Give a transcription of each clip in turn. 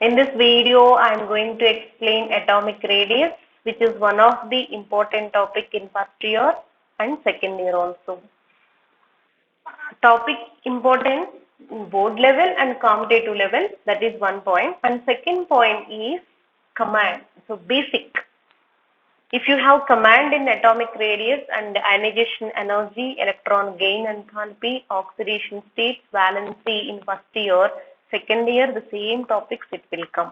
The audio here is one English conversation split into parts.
In this video, I am going to explain atomic radius, which is one of the important topic in first year and second year also. Topic important board level and competitive level, that is one point. And second point is command. So basic. If you have command in atomic radius and ionization energy, electron gain enthalpy, oxidation states, valency in first year, second year the same topics it will come.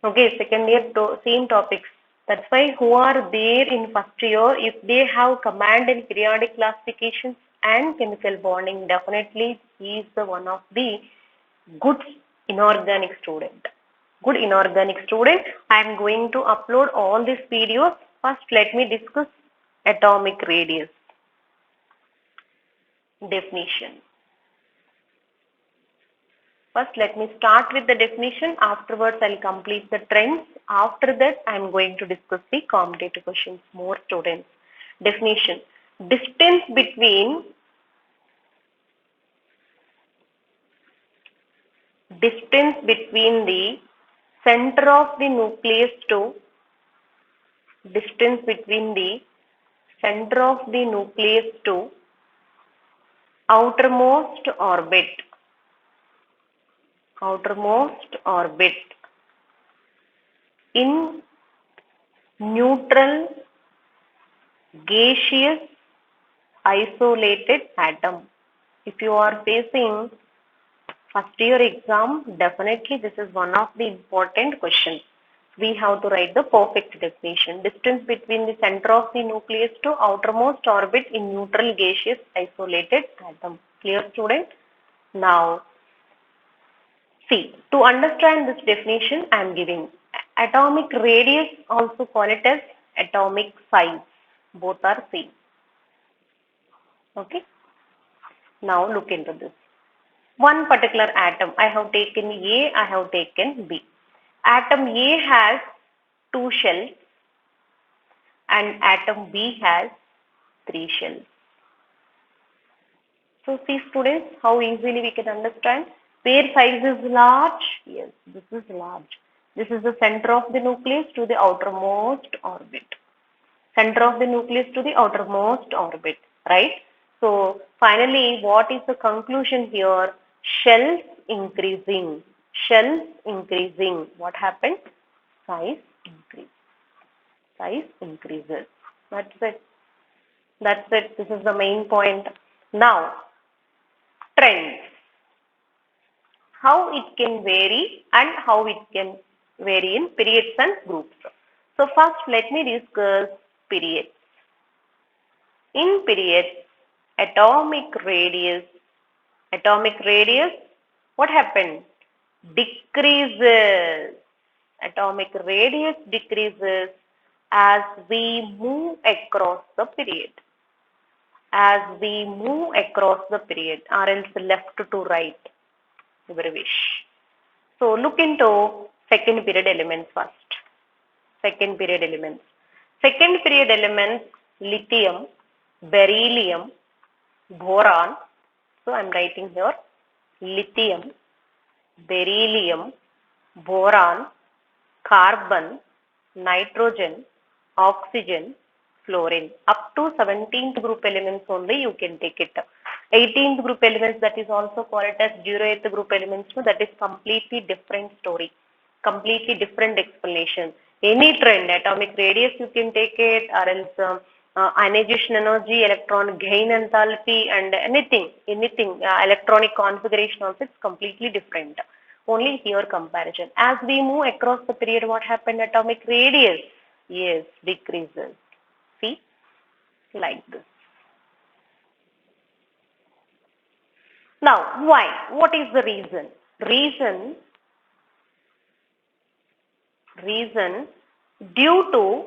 Okay, second year same topics. That's why who are there in first year, if they have command in periodic classifications and chemical bonding, definitely he is the one of the good inorganic student. Good inorganic student. I am going to upload all these videos. First, let me discuss atomic radius. Definition. First, let me start with the definition. Afterwards, I'll complete the trends. After that, I am going to discuss the competitive questions. More students. Definition. Distance between the center of the nucleus to outermost orbit in neutral gaseous isolated atom. If you are facing first year exam, definitely this is one of the important questions. We have to write the perfect definition. Distance between the center of the nucleus to outermost orbit in neutral gaseous isolated atom. Clear, student? Now, see, to understand this definition, I am giving atomic radius, also call it as atomic size. Both are same. Okay. Now look into this. One particular atom, I have taken A, I have taken B. Atom A has 2 shells and atom B has 3 shells. So see students, how easily we can understand. Where size is large? Yes, this is large. This is the center of the nucleus to the outermost orbit. Center of the nucleus to the outermost orbit, right? So finally, what is the conclusion here? Shells increasing. Shells increasing. What happened? Size increase. Size increases. That's it. That's it. This is the main point. Now, trends. How it can vary and how it can vary in periods and groups. So first, let me discuss periods. In periods, atomic radius, what happened? Decreases. Atomic radius decreases as we move across the period. Or else left to right, your wish. So look into second period elements first. Second period elements, lithium, beryllium, boron. So I am writing here lithium, beryllium, boron, carbon, nitrogen, oxygen, fluorine. Up to 17th group elements only you can take it. 18th group elements, that is also called as 08th group elements. So that is completely different story, completely different explanation. Any trend, atomic radius you can take it, or else ionization energy, electron gain enthalpy, and anything, electronic configuration also, it's completely different. Only here comparison. As we move across the period, what happened? Atomic radius, yes, decreases. See, like this. Now, why? What is the reason? Reason due to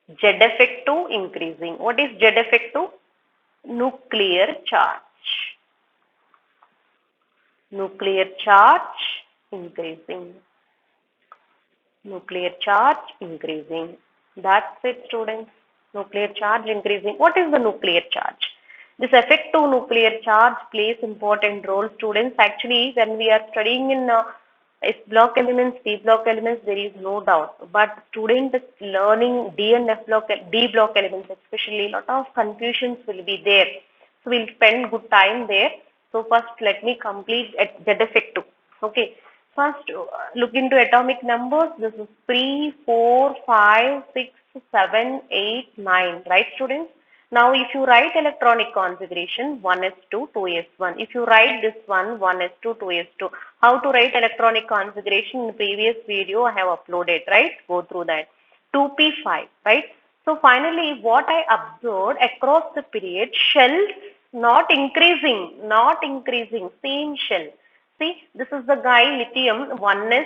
Z effective increasing. What is Z effective? Nuclear charge. Nuclear charge increasing. That's it, students. Nuclear charge increasing. What is the nuclear charge? This effective nuclear charge plays important role, students. Actually, when we are studying in S block elements, P block elements, there is no doubt. But student learning D and F block, D block elements, especially, a lot of confusions will be there. So we'll spend good time there. So first, let me complete at ZF2. Okay. First, look into atomic numbers. This is 3, 4, 5, 6, 7, 8, 9. Right, students? Now, if you write electronic configuration 1s2, 2s1. If you write this one 1s2, 2s2. How to write electronic configuration in the previous video I have uploaded, right? Go through that. 2p5, right? So finally, what I observed across the period, shells not increasing, same shell. See, this is the guy lithium 1s,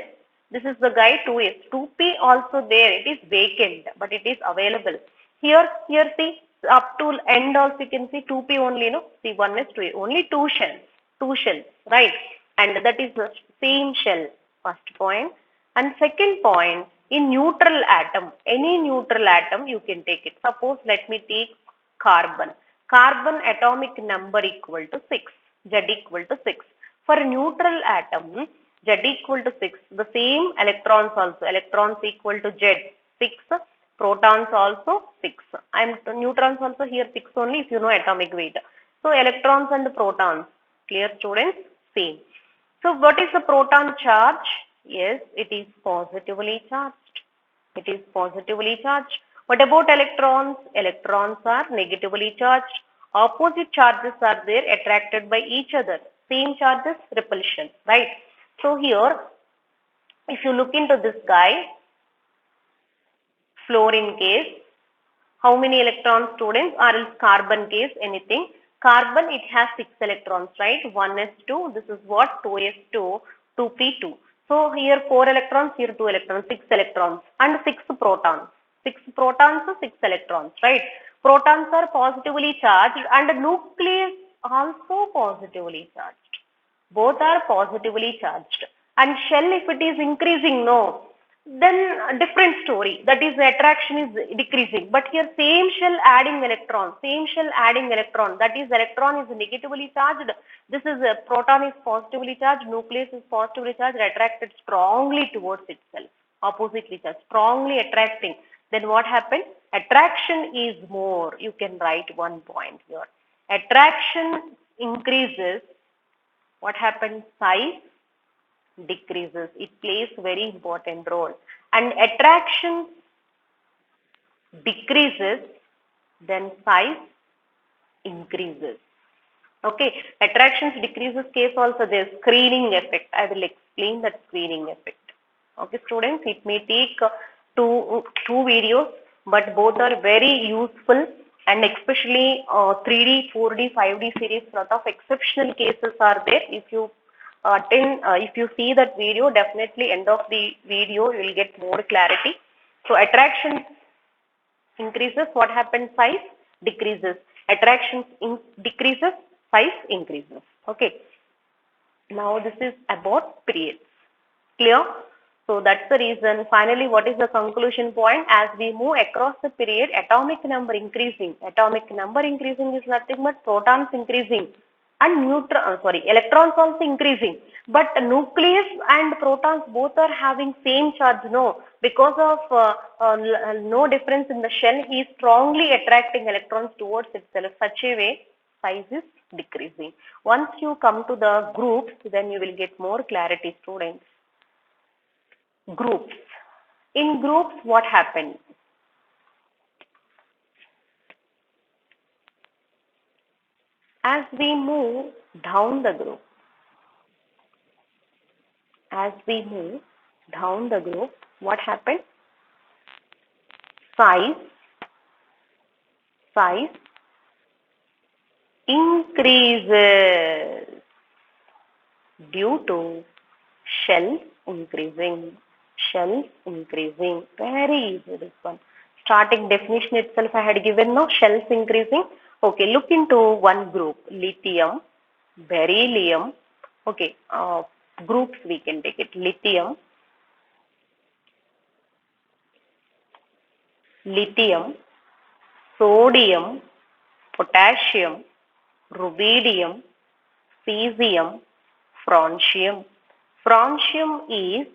this is the guy 2s. 2p also there, it is vacant, but it is available. Here see, up to end also you can see 2p only, no? See, 1s, 2s, only two shells, right? And that is the same shell, first point. And second point, in neutral atom, any neutral atom you can take it. Suppose let me take carbon. Carbon atomic number equal to 6, Z equal to 6. For a neutral atom, Z equal to 6, the same electrons also, electrons equal to Z, 6, protons also 6. And neutrons also here 6 only if you know atomic weight. So electrons and protons, clear students, same. So what is the proton charge? Yes, it is positively charged. It is positively charged. What about electrons? Electrons are negatively charged. Opposite charges are there attracted by each other. Same charges, repulsion, right? So here, if you look into this guy, fluorine case, how many electrons, students? Or else carbon case, anything. Carbon, it has 6 electrons, right? 1s2, this is what? 2s2, 2p2. So here 4 electrons, here 2 electrons, 6 electrons and 6 protons. 6 protons, 6 electrons, right? Protons are positively charged and nucleus also positively charged. Both are positively charged. And shell, if it is increasing, no, then a different story. That is, the attraction is decreasing. But here same shell adding electron, that is, electron is negatively charged. This is a proton is positively charged, nucleus is positively charged, attracted strongly towards itself, oppositely charged, strongly attracting. Then what happened? Attraction is more. You can write 1 point here. Attraction increases. What happens? Size decreases. It plays very important role. And attraction decreases, then size increases. Okay, attractions decreases case also there is screening effect. I will explain that screening effect. Okay, students, it may take two videos, but both are very useful, and especially 3D, 4D, 5D series, lot of exceptional cases are there. If you if you see that video, definitely end of the video you will get more clarity. So attraction increases, what happens? Size decreases. Attraction decreases, size increases. Okay. Now this is about periods. Clear? So that's the reason. Finally, what is the conclusion point? As we move across the period, atomic number increasing. Atomic number increasing is nothing but protons increasing and electrons also increasing. But nucleus and protons both are having same charge, no. Because of no difference in the shell, he is strongly attracting electrons towards itself. Such a way, size is decreasing. Once you come to the groups, then you will get more clarity, students. Groups. In groups, what happened? As we move down the group, what happened? Size increases due to shells increasing. Very easy, this one. Starting definition itself I had given, no, shells increasing. Okay, look into one group, lithium, beryllium. Okay, groups we can take it. Lithium, sodium, potassium, rubidium, cesium, francium. Francium is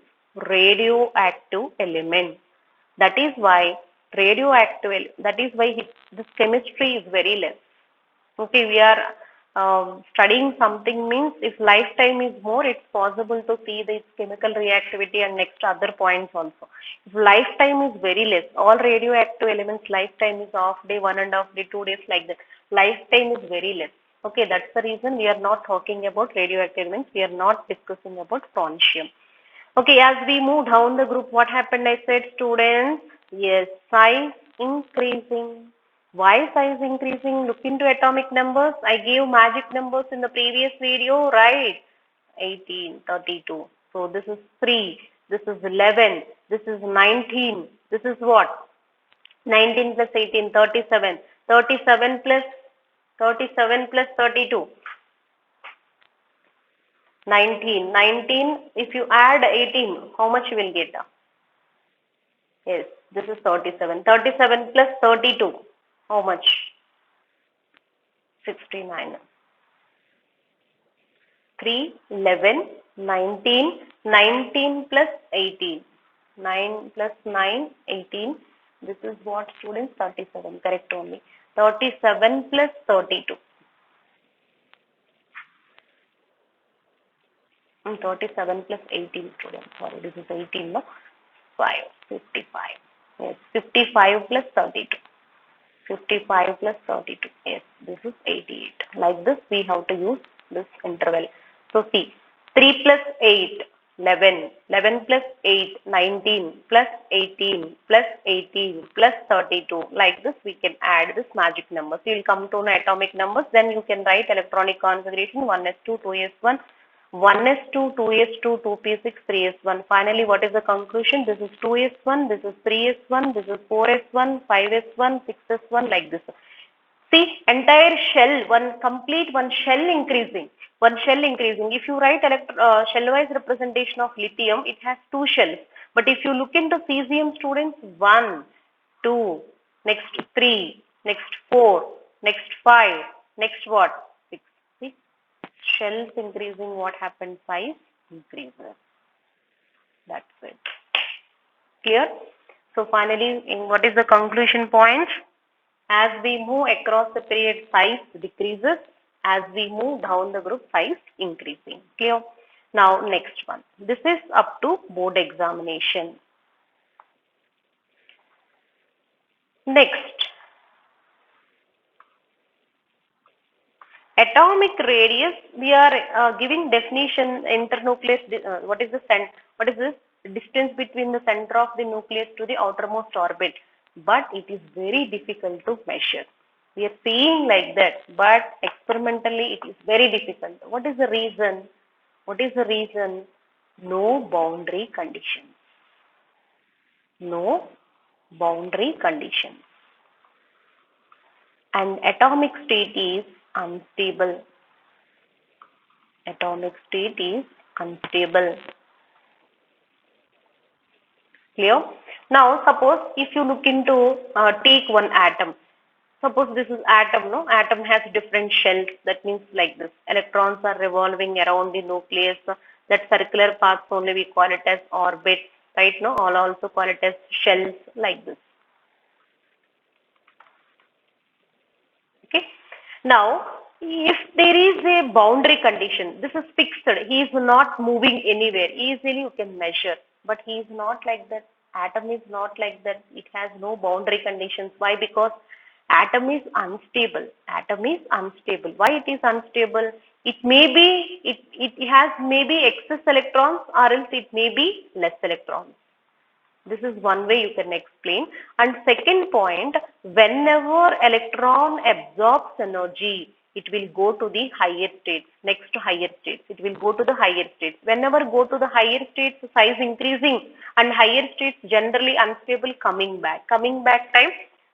radioactive element. That is why that is why this chemistry is very less. Okay, we are studying something means if lifetime is more, it's possible to see this chemical reactivity and next other points also. If lifetime is very less, all radioactive elements lifetime is half day, 1.5 day, 2 days like that. Lifetime is very less. Okay, that's the reason we are not talking about radioactive elements. We are not discussing about strontium. Okay, as we move down the group, what happened? I said, students, yes, size increasing. Why size increasing? Look into atomic numbers. I gave magic numbers in the previous video, right? 18, 32. So this is 3, this is 11, this is 19. This is what? 19 plus 18, 37. 37 plus 32. 19. 19, if you add 18, how much you will get? Yes, this is 37. 37 plus 32, how much? 69. 3, 11, 19, 19 plus 18. 9 plus 9, 18. This is what, students? 37, correct only. 37 plus 32. 37 plus 18, students. Sorry, this is 18, no? 5, 55. Yes, 55 plus 32. 55 plus 32. Yes, this is 88. Like this, we have to use this interval. So see, 3 plus 8, 11. 11 plus 8, 19 plus 18 plus 18 plus 32. Like this, we can add this magic number. So you will come to atomic numbers. Then you can write electronic configuration 1s2, 2s1. 1s2, 2s2, 2p6, 3s1. Finally, what is the conclusion? This is 2s1, this is 3s1, this is 4s1, 5s1, 6s1, like this. See, entire shell, one shell increasing. One shell increasing. If you write shell-wise representation of lithium, it has 2 shells. But if you look into cesium, students, 1, 2, next 3, next 4, next 5, next what? 6. See? Shells increasing, what happens? Size increases. That's it. Clear? So finally, what is the conclusion point? As we move across the period, size decreases. As we move down the group, size increasing. Clear? Now next one. This is up to board examination. Next. Atomic radius, we are giving definition internucleus, what is this distance between the center of the nucleus to the outermost orbit, but it is very difficult to measure. We are seeing like that, but experimentally it is very difficult. What is the reason? What is the reason? No boundary conditions. No boundary conditions. And atomic state is unstable. Atomic state is unstable. Clear? Now, suppose if you look into, take one atom. Suppose this is atom, no? Atom has different shells. That means like this. Electrons are revolving around the nucleus. That circular paths only we call it as orbits, right? No, all also call it as shells, like this. Okay. Now, if there is a boundary condition, this is fixed. He is not moving anywhere. Easily you can measure. But he is not like that. Atom is not like that. It has no boundary conditions. Why? Because atom is unstable. Atom is unstable. Why it is unstable? It may be, it has maybe excess electrons, or else it may be less electrons. This is one way you can explain. And second point, whenever electron absorbs energy, it will go to the higher states, next to higher states. It will go to the higher states. Whenever go to the higher states, size increasing, and higher states generally unstable, coming back. Coming back time,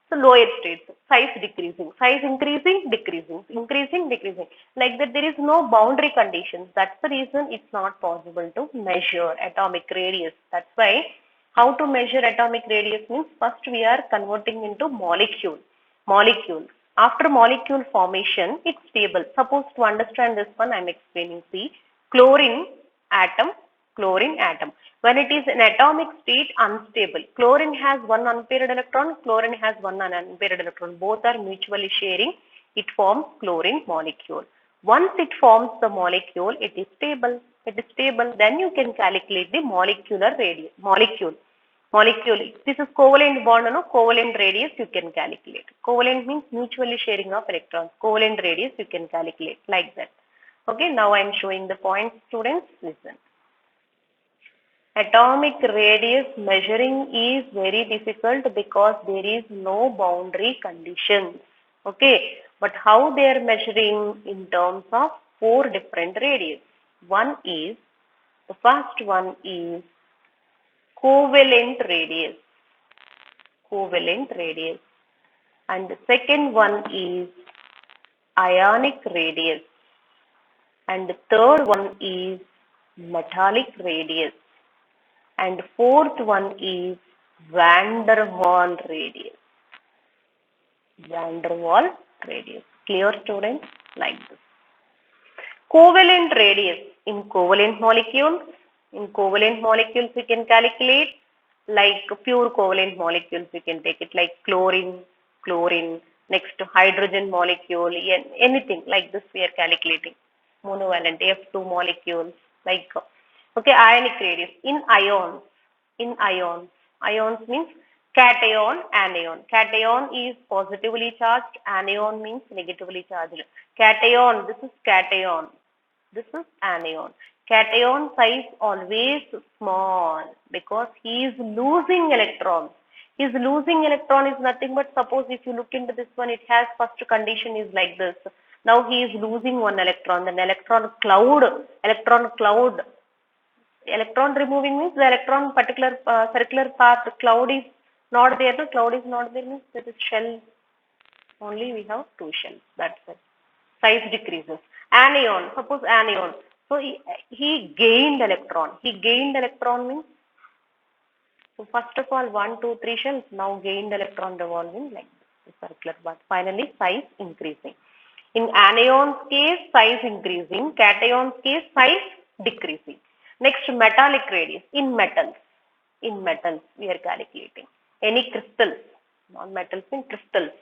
so lower states, size decreasing. Size increasing, decreasing. Increasing, decreasing. Like that, there is no boundary conditions. That's the reason it's not possible to measure atomic radius. That's why how to measure atomic radius means first we are converting into molecule. Molecule. After molecule formation, it's stable. Suppose to understand this one, I am explaining. See, chlorine atom Chlorine atom. When it is in atomic state, unstable. Chlorine has one unpaired electron, chlorine has one unpaired electron. Both are mutually sharing. It forms chlorine molecule. Once it forms the molecule, it is stable. It is stable. Then you can calculate the molecular radius. Molecule. This is covalent bond, no? Covalent radius you can calculate. Covalent means mutually sharing of electrons. Covalent radius you can calculate like that. Okay, now I am showing the points, students. Listen. Atomic radius measuring is very difficult because there is no boundary conditions. Okay, but how they are measuring in terms of four different radius. The first one is covalent radius. Covalent radius. And the second one is ionic radius. And the third one is metallic radius. And fourth one is van der Waal radius. Van der Waal radius. Clear, students? Like this. Covalent radius. In covalent molecules we can calculate like pure covalent molecules. We can take it like chlorine, next to hydrogen molecule, anything like this we are calculating. Monovalent F2 molecules, like okay, ionic radius. In ions means cation, anion. Cation is positively charged, anion means negatively charged. Cation, this is cation, this is anion. Cation size always small because he is losing electrons. His losing electron is nothing but, suppose if you look into this one, it has first condition is like this. Now he is losing one electron, then electron cloud, electron removing means the electron particular circular path cloud is not there. No, cloud is not there means that is shell. Only we have two shells. That's it. Size decreases. Anion, suppose anion. So he gained electron. He gained electron means, so first of all 1, 2, 3 shells. Now gained electron revolving like this, circular path. Finally size increasing. In anion's case, size increasing. Cation's case, size decreasing. Next, metallic radius. In metals we are calculating. Any crystals, non-metals in crystals.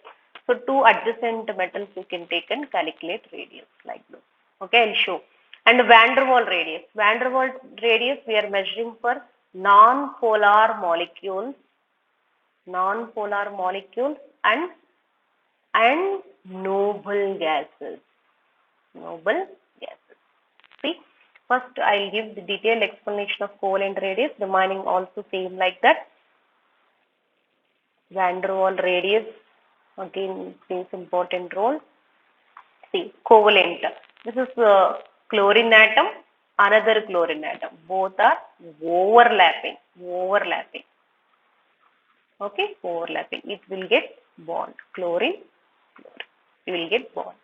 So two adjacent metals you can take and calculate radius like this. Okay, I'll show. And van der Waal radius. Van der Waal radius we are measuring for non-polar molecules and noble gases. See, first I'll give the detailed explanation of covalent radius, remaining also same like that. Van der Waal radius again plays important role. See, covalent. This is chlorine atom, another chlorine atom. Both are overlapping. Okay, overlapping. It will get bond. Chlorine. You will get bond.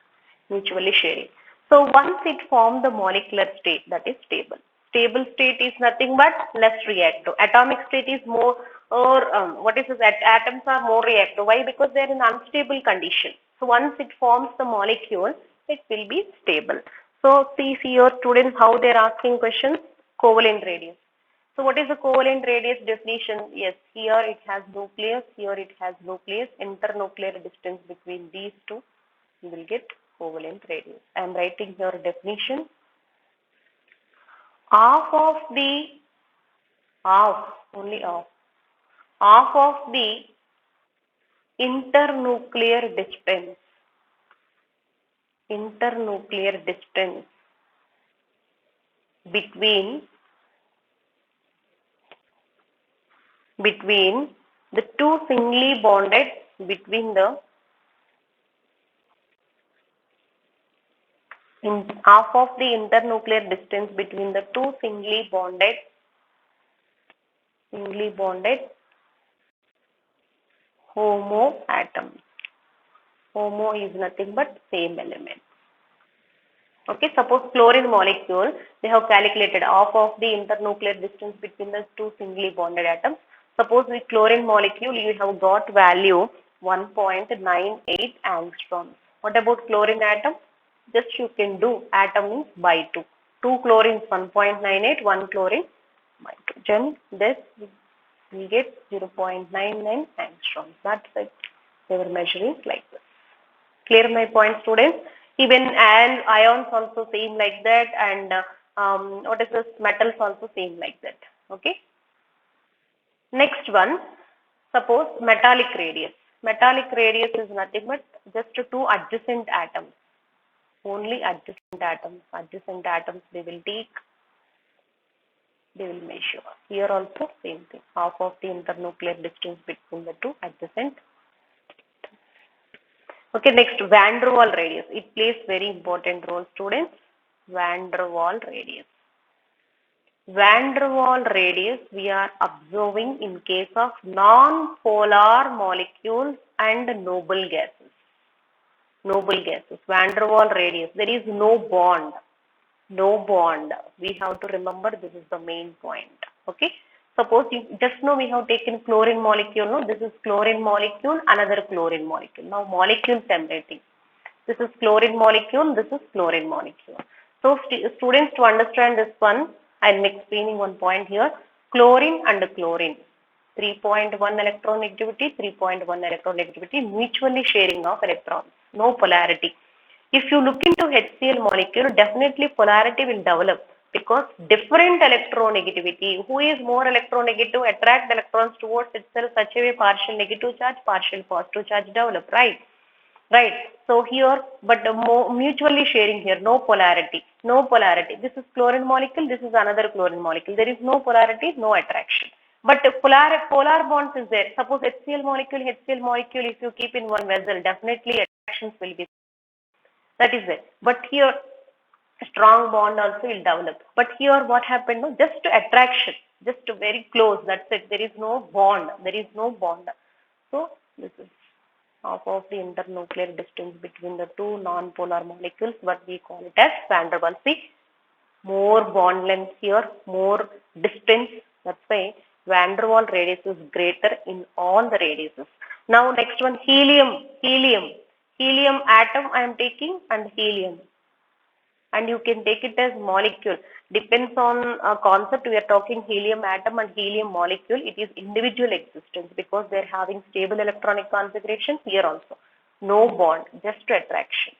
Mutually sharing. So once it forms the molecular state, that is stable. Stable state is nothing but less reactive. Atomic state is more, or atoms are more reactive. Why? Because they are in unstable condition. So once it forms the molecule, it will be stable. So see your students how they are asking questions. Covalent radius. So what is the covalent radius definition? Yes, here it has nucleus, here it has nucleus. Internuclear distance between these two, you will get covalent radius. I am writing your definition. Half of the internuclear distance between the two singly bonded half of the internuclear distance between the two singly bonded homo atoms. Homo is nothing but same element. Okay, suppose chlorine molecule, they have calculated half of the internuclear distance between the two singly bonded atoms. Suppose with chlorine molecule, you have got value 1.98 angstroms. What about chlorine atom? Just you can do atom means by 2. 2 chlorine 1.98, 1 chlorine nitrogen. This we get 0.99 angstrom. That's it. They were measuring like this. Clear my point, students? Even and ions also same like that, and what is this? Metals also same like that. Okay. Next one, suppose metallic radius. Metallic radius is nothing but just two adjacent atoms. Only adjacent atoms. Adjacent atoms they will take, they will measure. Here also same thing. Half of the internuclear distance between the two adjacent. Okay, next van der Waal radius. It plays very important role, students. Van der Waal radius. Van der Waal radius we are observing in case of non-polar molecules and noble gases. Noble gases. Van der Waal radius. There is no bond. No bond. We have to remember this is the main point. Okay. Suppose you just know we have taken chlorine molecule. No, this is chlorine molecule, another chlorine molecule. Now molecules I'm writing. This is chlorine molecule. This is chlorine molecule. So students, to understand this one, I'm explaining one point here. Chlorine and chlorine. 3.1 electronegativity, 3.1 electronegativity, mutually sharing of electrons. No polarity. If you look into HCl molecule, definitely polarity will develop because different electronegativity. Who is more electronegative? Attract electrons towards itself such a way partial negative charge, partial positive charge develop, right? Right. So here, but mutually sharing here, no polarity. No polarity. This is chlorine molecule, this is another chlorine molecule. There is no polarity, no attraction. But polar bonds is there. Suppose HCl molecule, if you keep in one vessel, definitely attractions will be. That is it. But here, strong bond also will develop. But here what happened? No, just attraction, just very close. That's it. There is no bond. There is no bond. So this is half of the internuclear distance between the two non-polar molecules. What we call it as van der Waals. See, more bond length here, more distance. That's why van der Waal radius is greater in all the radiuses. Now next one, helium. Helium atom I am taking and helium. And you can take it as molecule. Depends on a concept. We are talking helium atom and helium molecule. It is individual existence because they are having stable electronic configuration. Here also, no bond, just attraction.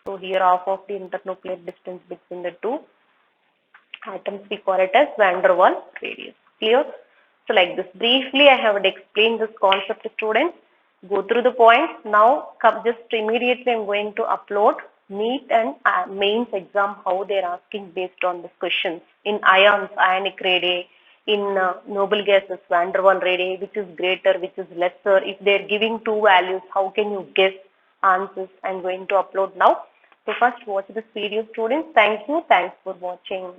So here half of the internuclear distance between the two atoms we call it as van der Waal radius. Clear? So like this, briefly I have explained this concept to students. Go through the points. Now just immediately I am going to upload NEET and mains exam, how they are asking based on these questions. In ions, ionic radii, in noble gases, van der Waal radii, which is greater, which is lesser. If they are giving two values, how can you guess answers? I am going to upload now. So first watch this video, students. Thank you. Thanks for watching.